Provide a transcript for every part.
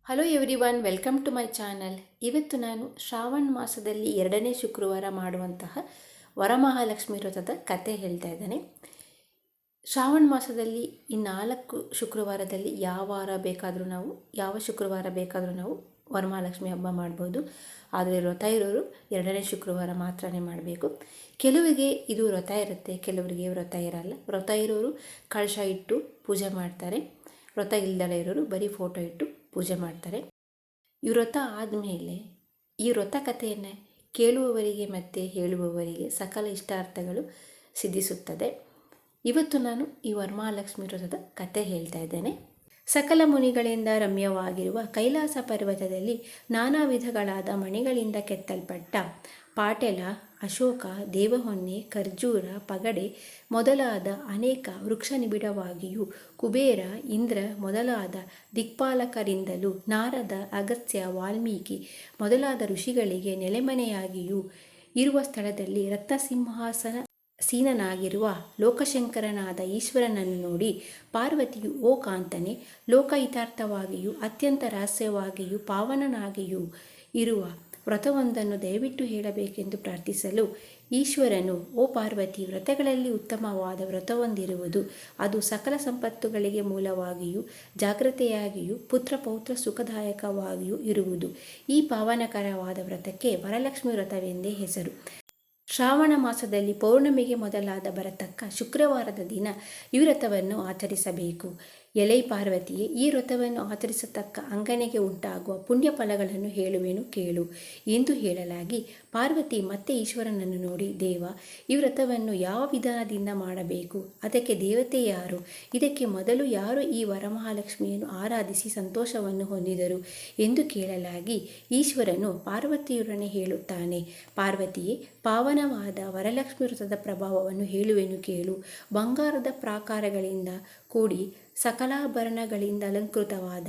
Hello everyone, welcome to my channel. ಇವತ್ತು ನಾನು ಶ್ರಾವಣ ಮಾಸದಲ್ಲಿ 2ನೇ ಶುಕ್ರವಾರ ಮಾಡುವಂತಹ ವರಮಹಾಲಕ್ಷ್ಮಿ ವ್ರತದ ಕತೆ ಹೇಳ್ತಾ ಇದ್ದೇನೆ. ಶ್ರಾವಣ ಮಾಸದಲ್ಲಿ ಈ 4 ಶುಕ್ರವಾರದಲ್ಲಿ ಯಾವ ಶುಕ್ರವಾರ ಬೇಕಾದರೂ ನಾವು ವರಮಹಾಲಕ್ಷ್ಮಿ ಹಬ್ಬ ಮಾಡ್ಬೋದು. ಆದರೆ ವ್ರತ ಇರೋರು 2ನೇ ಶುಕ್ರವಾರ ಮಾತ್ರನೇ ಮಾಡಬೇಕು. ಕೆಲವರಿಗೆ ಇದು ವ್ರತ ಇರುತ್ತೆ, ಕೆಲವರಿಗೆ ವ್ರತ ಇರಲ್ಲ. ವ್ರತ ಇರೋರು ಕಳಶ ಇಟ್ಟು ಪೂಜೆ ಮಾಡ್ತಾರೆ, ವ್ರತ ಇಲ್ಲದೇ ಇರೋರು ಬರೀ ಫೋಟೋ ಇಟ್ಟು ಪೂಜೆ ಮಾಡ್ತಾರೆ. ಈ ವ್ರತ ಆದಮೇಲೆ ಈ ವ್ರತ ಕಥೆಯನ್ನು ಕೇಳುವವರಿಗೆ ಮತ್ತು ಹೇಳುವವರಿಗೆ ಸಕಲ ಇಷ್ಟಾರ್ಥಗಳು ಸಿದ್ಧಿಸುತ್ತದೆ. ಇವತ್ತು ನಾನು ಈ ವರಮಹಾಲಕ್ಷ್ಮಿ ವ್ರತದ ಕತೆ ಹೇಳ್ತಾ ಇದ್ದೇನೆ. ಸಕಲ ಮುನಿಗಳಿಂದ ರಮ್ಯವಾಗಿರುವ ಕೈಲಾಸ ಪರ್ವತದಲ್ಲಿ ನಾನಾ ವಿಧಗಳಾದ ಮಣಿಗಳಿಂದ ಕೆತ್ತಲ್ಪಟ್ಟ ಪಾಟೆಲ, ಅಶೋಕ, ದೇವಹೊನ್ನೆ, ಖರ್ಜೂರ, ಪಗಡೆ ಮೊದಲಾದ ಅನೇಕ ವೃಕ್ಷ ನಿಬಿಡವಾಗಿಯೂ ಕುಬೇರ, ಇಂದ್ರ ಮೊದಲಾದ ದಿಕ್ಪಾಲಕರಿಂದಲೂ ನಾರದ, ಅಗಸ್ತ್ಯ, ವಾಲ್ಮೀಕಿ ಮೊದಲಾದ ಋಷಿಗಳಿಗೆ ನೆಲೆಮನೆಯಾಗಿಯೂ ಇರುವ ಸ್ಥಳದಲ್ಲಿ ರತ್ನಸಿಂಹಾಸನ ಸೀನನಾಗಿರುವ ಲೋಕಶಂಕರನಾದ ಈಶ್ವರನನ್ನು ನೋಡಿ ಪಾರ್ವತಿಯು, ಓ ಕಾಂತನೇ, ಲೋಕಹಿತಾರ್ಥವಾಗಿಯೂ ಅತ್ಯಂತ ರಹಸ್ಯವಾಗಿಯೂ ಪಾವನನಾಗಿಯೂ ಇರುವ ವ್ರತವೊಂದನ್ನು ದಯವಿಟ್ಟು ಹೇಳಬೇಕೆಂದು ಪ್ರಾರ್ಥಿಸಲು ಈಶ್ವರನು, ಓ ಪಾರ್ವತಿ, ವ್ರತಗಳಲ್ಲಿ ಉತ್ತಮವಾದ ವ್ರತವೊಂದಿರುವುದು. ಅದು ಸಕಲ ಸಂಪತ್ತುಗಳಿಗೆ ಮೂಲವಾಗಿಯೂ ಜಾಗ್ರತೆಯಾಗಿಯೂ ಪುತ್ರ ಪೌತ್ರ ಸುಖದಾಯಕವಾಗಿಯೂ ಇರುವುದು. ಈ ಪಾವನಕರವಾದ ವ್ರತಕ್ಕೆ ವರಲಕ್ಷ್ಮಿ ವ್ರತವೆಂದೇ ಹೆಸರು. ಶ್ರಾವಣ ಮಾಸದಲ್ಲಿ ಪೌರ್ಣಮಿಗೆ ಮೊದಲಾದ ಬರತಕ್ಕ ಶುಕ್ರವಾರದ ದಿನ ಈ ವ್ರತವನ್ನು ಆಚರಿಸಬೇಕು. ಎಲೈ ಪಾರ್ವತಿಯೇ, ಈ ವ್ರತವನ್ನು ಆಚರಿಸತಕ್ಕ ಅಂಗನೆಗೆ ಉಂಟಾಗುವ ಪುಣ್ಯ ಫಲಗಳನ್ನು ಹೇಳುವೆನು ಕೇಳು ಎಂದು ಹೇಳಲಾಗಿ ಪಾರ್ವತಿ ಮತ್ತೆ ಈಶ್ವರನನ್ನು ನೋಡಿ, ದೇವ, ಈ ವ್ರತವನ್ನು ಯಾವ ವಿಧಾನದಿಂದ ಮಾಡಬೇಕು? ಅದಕ್ಕೆ ದೇವತೆ ಯಾರು? ಇದಕ್ಕೆ ಮೊದಲು ಯಾರು ಈ ವರಮಹಾಲಕ್ಷ್ಮಿಯನ್ನು ಆರಾಧಿಸಿ ಸಂತೋಷವನ್ನು ಹೊಂದಿದರು ಎಂದು ಕೇಳಲಾಗಿ ಈಶ್ವರನು ಪಾರ್ವತಿಯೊಡನೆ ಹೇಳುತ್ತಾನೆ, ಪಾರ್ವತಿಯೇ, ಪಾವನವಾದ ವರಲಕ್ಷ್ಮಿ ವ್ರತದ ಪ್ರಭಾವವನ್ನು ಹೇಳುವೆನು ಕೇಳು. ಬಂಗಾರದ ಪ್ರಾಕಾರಗಳಿಂದ ಕೂಡಿ ಸಕಲಾಭರಣಗಳಿಂದ ಅಲಂಕೃತವಾದ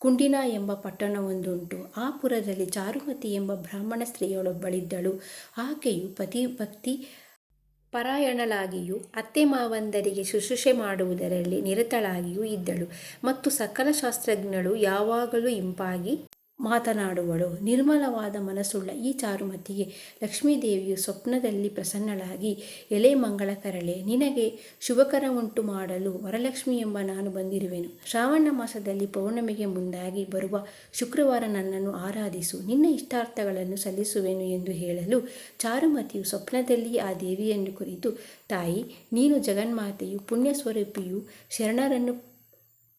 ಕುಂಡಿನ ಎಂಬ ಪಟ್ಟಣವೊಂದುಂಟು. ಆ ಪುರದಲ್ಲಿ ಚಾರುಮತಿ ಎಂಬ ಬ್ರಾಹ್ಮಣ ಸ್ತ್ರೀಯೊಬ್ಬಳಿದ್ದಳು. ಆಕೆಯು ಪತಿಭಕ್ತಿ ಪರಾಯಣಳಾಗಿಯೂ ಅತ್ತೆ ಮಾವಂದರಿಗೆ ಶುಶ್ರೂಷೆ ಮಾಡುವುದರಲ್ಲಿ ನಿರತಳಾಗಿಯೂ ಇದ್ದಳು ಮತ್ತು ಸಕಲ ಶಾಸ್ತ್ರಜ್ಞಳು, ಯಾವಾಗಲೂ ಇಂಪಾಗಿ ಮಾತನಾಡುವಳು. ನಿರ್ಮಲವಾದ ಮನಸ್ಸುಳ್ಳ ಈ ಚಾರುಮತಿಗೆ ಲಕ್ಷ್ಮೀದೇವಿಯು ಸ್ವಪ್ನದಲ್ಲಿ ಪ್ರಸನ್ನಳಾಗಿ, ಎಲೆ ಮಂಗಳಕರಳೆ, ನಿನಗೆ ಶುಭಕರವುಂಟು ಮಾಡಲು ವರಲಕ್ಷ್ಮಿ ಎಂಬ ನಾನು ಬಂದಿರುವೆನು. ಶ್ರಾವಣ ಮಾಸದಲ್ಲಿ ಪೌರ್ಣಮಿಗೆ ಮುಂದಾಗಿ ಬರುವ ಶುಕ್ರವಾರ ನನ್ನನ್ನು ಆರಾಧಿಸು, ನಿನ್ನ ಇಷ್ಟಾರ್ಥಗಳನ್ನು ಸಲ್ಲಿಸುವೆನು ಎಂದು ಹೇಳಲು ಚಾರುಮತಿಯು ಸ್ವಪ್ನದಲ್ಲಿ ಆ ದೇವಿಯನ್ನು ಕುರಿತು, ತಾಯಿ, ನೀನು ಜಗನ್ಮಾತೆಯು, ಪುಣ್ಯಸ್ವರೂಪಿಯು, ಶರಣರನ್ನು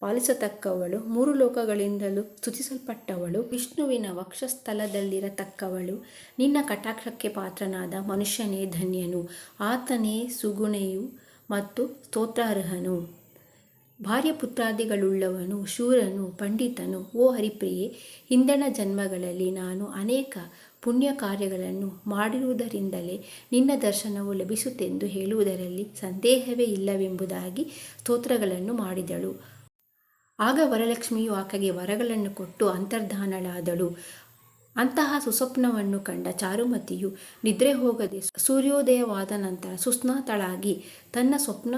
ಪಾಲಿಸತಕ್ಕವಳು, 3 ಲೋಕಗಳಿಂದಲೂ ಸ್ತುತಿಸಲ್ಪಟ್ಟವಳು, ವಿಷ್ಣುವಿನ ವಕ್ಷಸ್ಥಲದಲ್ಲಿರತಕ್ಕವಳು, ನಿನ್ನ ಕಟಾಕ್ಷಕ್ಕೆ ಪಾತ್ರನಾದ ಮನುಷ್ಯನೇ ಧನ್ಯನು, ಆತನೇ ಸುಗುಣೆಯು ಮತ್ತು ಸ್ತೋತ್ರಾರ್ಹನು, ಭಾರ್ಯಪುತ್ರಾದಿಗಳುಳ್ಳವನು, ಶೂರನು, ಪಂಡಿತನು. ಓ ಹರಿಪ್ರಿಯೆ, ಹಿಂದಣ ಜನ್ಮಗಳಲ್ಲಿ ನಾನು ಅನೇಕ ಪುಣ್ಯ ಕಾರ್ಯಗಳನ್ನು ಮಾಡಿರುವುದರಿಂದಲೇ ನಿನ್ನ ದರ್ಶನವು ಲಭಿಸುತ್ತೆಂದು ಹೇಳುವುದರಲ್ಲಿ ಸಂದೇಹವೇ ಇಲ್ಲವೆಂಬುದಾಗಿ ಸ್ತೋತ್ರಗಳನ್ನು ಮಾಡಿದಳು. ಆಗ ವರಲಕ್ಷ್ಮಿಯು ಆಕೆಗೆ ವರಗಳನ್ನು ಕೊಟ್ಟು ಅಂತರ್ಧಾನಳಾದಳು. ಅಂತಹ ಸುಸ್ವಪ್ನವನ್ನು ಕಂಡ ಚಾರುಮತಿಯು ನಿದ್ರೆ ಹೋಗದೆ ಸೂರ್ಯೋದಯವಾದ ನಂತರ ಸುಸ್ನಾತಳಾಗಿ ತನ್ನ ಸ್ವಪ್ನ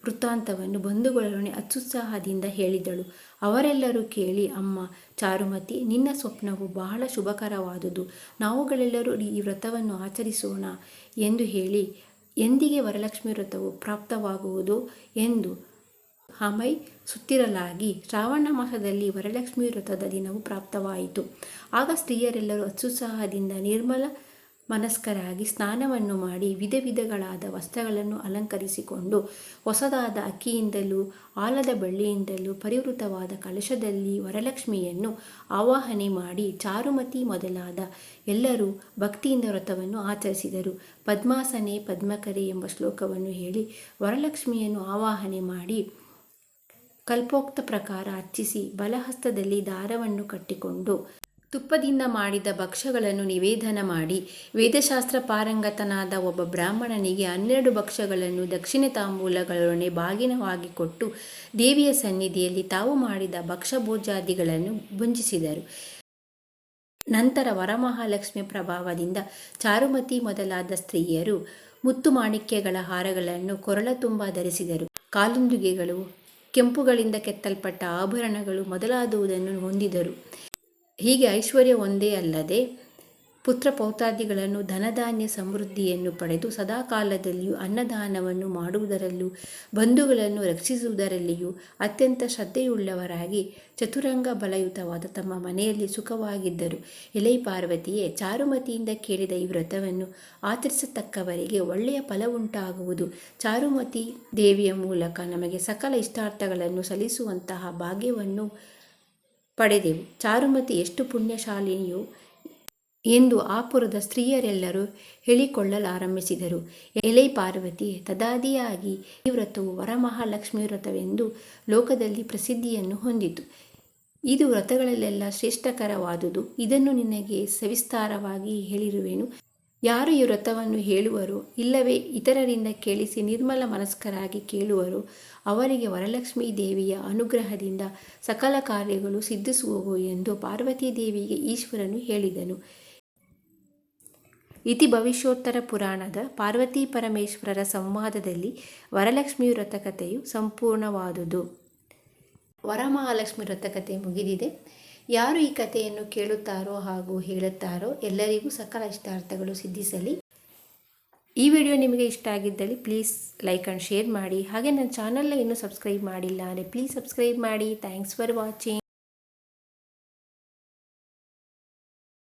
ವೃತ್ತಾಂತವನ್ನು ಬಂಧುಗಳೊಡನೆ ಅತ್ಯುತ್ಸಾಹದಿಂದ ಹೇಳಿದಳು. ಅವರೆಲ್ಲರೂ ಕೇಳಿ, ಅಮ್ಮ ಚಾರುಮತಿ, ನಿನ್ನ ಸ್ವಪ್ನವು ಬಹಳ ಶುಭಕರವಾದುದು, ನಾವುಗಳೆಲ್ಲರೂ ಈ ವ್ರತವನ್ನು ಆಚರಿಸೋಣ ಎಂದು ಹೇಳಿ, ಎಂದಿಗೆ ವರಲಕ್ಷ್ಮಿ ವ್ರತವು ಪ್ರಾಪ್ತವಾಗುವುದು ಎಂದು ಹಮೈ ಸುತ್ತಿರಲಾಗಿ ಶ್ರಾವಣ ಮಾಸದಲ್ಲಿ ವರಲಕ್ಷ್ಮಿ ವ್ರತದ ದಿನವು ಪ್ರಾಪ್ತವಾಯಿತು. ಆಗ ಸ್ತ್ರೀಯರೆಲ್ಲರೂ ಅತ್ಯುತ್ಸಾಹದಿಂದ ನಿರ್ಮಲ ಮನಸ್ಕರಾಗಿ ಸ್ನಾನವನ್ನು ಮಾಡಿ ವಿಧ ವಿಧಗಳಾದ ವಸ್ತ್ರಗಳನ್ನು ಅಲಂಕರಿಸಿಕೊಂಡು ಹೊಸದಾದ ಅಕ್ಕಿಯಿಂದಲೂ ಆಲದ ಬಳ್ಳಿಯಿಂದಲೂ ಪರಿವೃತವಾದ ಕಲಶದಲ್ಲಿ ವರಲಕ್ಷ್ಮಿಯನ್ನು ಆವಾಹನೆ ಮಾಡಿ ಚಾರುಮತಿ ಮೊದಲಾದ ಎಲ್ಲರೂ ಭಕ್ತಿಯಿಂದ ವ್ರತವನ್ನು ಆಚರಿಸಿದರು. ಪದ್ಮಾಸನೆ ಪದ್ಮಕರೆ ಎಂಬ ಶ್ಲೋಕವನ್ನು ಹೇಳಿ ವರಲಕ್ಷ್ಮಿಯನ್ನು ಆವಾಹನೆ ಮಾಡಿ ಕಲ್ಪೋಕ್ತ ಪ್ರಕಾರ ಅರ್ಚಿಸಿ ಬಲಹಸ್ತದಲ್ಲಿ ದಾರವನ್ನು ಕಟ್ಟಿಕೊಂಡು ತುಪ್ಪದಿಂದ ಮಾಡಿದ ಭಕ್ಷ್ಯಗಳನ್ನು ನಿವೇದನ ಮಾಡಿ ವೇದಶಾಸ್ತ್ರ ಪಾರಂಗತನಾದ ಒಬ್ಬ ಬ್ರಾಹ್ಮಣನಿಗೆ 12 ಭಕ್ಷ್ಯಗಳನ್ನು ದಕ್ಷಿಣೆ ತಾಂಬೂಲಗಳೊಡನೆ ಬಾಗಿನವಾಗಿ ಕೊಟ್ಟು ದೇವಿಯ ಸನ್ನಿಧಿಯಲ್ಲಿ ತಾವು ಮಾಡಿದ ಭಕ್ಷ್ಯಭೋಜ್ಯಾದಿಗಳನ್ನು ಭುಂಜಿಸಿದರು. ನಂತರ ವರಮಹಾಲಕ್ಷ್ಮಿಯ ಪ್ರಭಾವದಿಂದ ಚಾರುಮತಿ ಮೊದಲಾದ ಸ್ತ್ರೀಯರು ಮುತ್ತು ಮಾಣಿಕ್ಯಗಳ ಹಾರಗಳನ್ನು ಕೊರಳ ತುಂಬ ಧರಿಸಿದರು. ಕಾಲುಂಗುರಗಳು, ಕೆಂಪುಗಳಿಂದ ಕೆತ್ತಲ್ಪಟ್ಟ ಆಭರಣಗಳು ಮೊದಲಾದುದನ್ನು ಹೊಂದಿದರು. ಹೀಗೆ ಐಶ್ವರ್ಯ ಒಂದೇ ಅಲ್ಲದೆ ಪುತ್ರ ಪೌತ್ರಾದಿಗಳನ್ನು ಧನಧಾನ್ಯ ಸಮೃದ್ಧಿಯನ್ನು ಪಡೆದು ಸದಾಕಾಲದಲ್ಲಿಯೂ ಅನ್ನದಾನವನ್ನು ಮಾಡುವುದರಲ್ಲೂ ಬಂಧುಗಳನ್ನು ರಕ್ಷಿಸುವುದರಲ್ಲಿಯೂ ಅತ್ಯಂತ ಶ್ರದ್ಧೆಯುಳ್ಳವರಾಗಿ ಚತುರಂಗ ಬಲಯುತವಾದ ತಮ್ಮ ಮನೆಯಲ್ಲಿ ಸುಖವಾಗಿದ್ದರು. ಎಲೈ ಪಾರ್ವತಿಯೇ, ಚಾರುಮತಿಯಿಂದ ಕೇಳಿದ ಈ ವ್ರತವನ್ನು ಆಚರಿಸತಕ್ಕವರಿಗೆ ಒಳ್ಳೆಯ ಫಲವುಂಟಾಗುವುದು. ಚಾರುಮತಿ ದೇವಿಯ ಮೂಲಕ ನಮಗೆ ಸಕಲ ಇಷ್ಟಾರ್ಥಗಳನ್ನು ಸಲ್ಲಿಸುವಂತಹ ಭಾಗ್ಯವನ್ನು ಪಡೆದೆವು. ಚಾರುಮತಿ ಎಷ್ಟು ಪುಣ್ಯಶಾಲಿನಿಯೋ ಎಂದು ಆಪುರದ ಸ್ತ್ರೀಯರೆಲ್ಲರೂ ಹೇಳಿಕೊಳ್ಳಲಾರಂಭಿಸಿದರು. ಎಲೈ ಪಾರ್ವತಿ, ತದಾದಿಯಾಗಿ ಈ ವ್ರತವು ವರಮಹಾಲಕ್ಷ್ಮಿ ವ್ರತವೆಂದು ಲೋಕದಲ್ಲಿ ಪ್ರಸಿದ್ಧಿಯನ್ನು ಹೊಂದಿತು. ಇದು ವ್ರತಗಳಲ್ಲೆಲ್ಲ ಶ್ರೇಷ್ಠಕರವಾದುದು. ಇದನ್ನು ನಿನಗೆ ಸವಿಸ್ತಾರವಾಗಿ ಹೇಳಿರುವೆನು. ಯಾರು ಈ ವ್ರತವನ್ನು ಹೇಳುವರೋ ಇಲ್ಲವೇ ಇತರರಿಂದ ಕೇಳಿಸಿ ನಿರ್ಮಲ ಮನಸ್ಕರಾಗಿ ಕೇಳುವರೋ ಅವರಿಗೆ ವರಲಕ್ಷ್ಮೀ ದೇವಿಯ ಅನುಗ್ರಹದಿಂದ ಸಕಲ ಕಾರ್ಯಗಳು ಸಿದ್ಧಿಸುವವು ಎಂದು ಪಾರ್ವತೀದೇವಿಗೆ ಈಶ್ವರನು ಹೇಳಿದನು. ಇತಿ ಭವಿಷ್ಯೋತ್ತರ ಪುರಾಣದ ಪಾರ್ವತೀ ಪರಮೇಶ್ವರರ ಸಂವಾದದಲ್ಲಿ ವರಲಕ್ಷ್ಮಿ ವ್ರತಕಥೆಯು ಸಂಪೂರ್ಣವಾದುದು. ವರಮಹಾಲಕ್ಷ್ಮಿ ವ್ರತಕಥೆ ಮುಗಿದಿದೆ. ಯಾರು ಈ ಕಥೆಯನ್ನು ಕೇಳುತ್ತಾರೋ ಹಾಗೂ ಹೇಳುತ್ತಾರೋ ಎಲ್ಲರಿಗೂ ಸಕಲ ಇಷ್ಟಾರ್ಥಗಳು ಸಿದ್ಧಿಸಲಿ. ಈ ವಿಡಿಯೋ ನಿಮಗೆ ಇಷ್ಟ ಆಗಿದ್ದಲ್ಲಿ ಪ್ಲೀಸ್ ಲೈಕ್ ಆ್ಯಂಡ್ ಶೇರ್ ಮಾಡಿ. ಹಾಗೆ ನನ್ನ ಚಾನಲ್ನ ಇನ್ನೂ ಸಬ್ಸ್ಕ್ರೈಬ್ ಮಾಡಿಲ್ಲ ಅಂದರೆ ಪ್ಲೀಸ್ ಸಬ್ಸ್ಕ್ರೈಬ್ ಮಾಡಿ. Thanks for watching.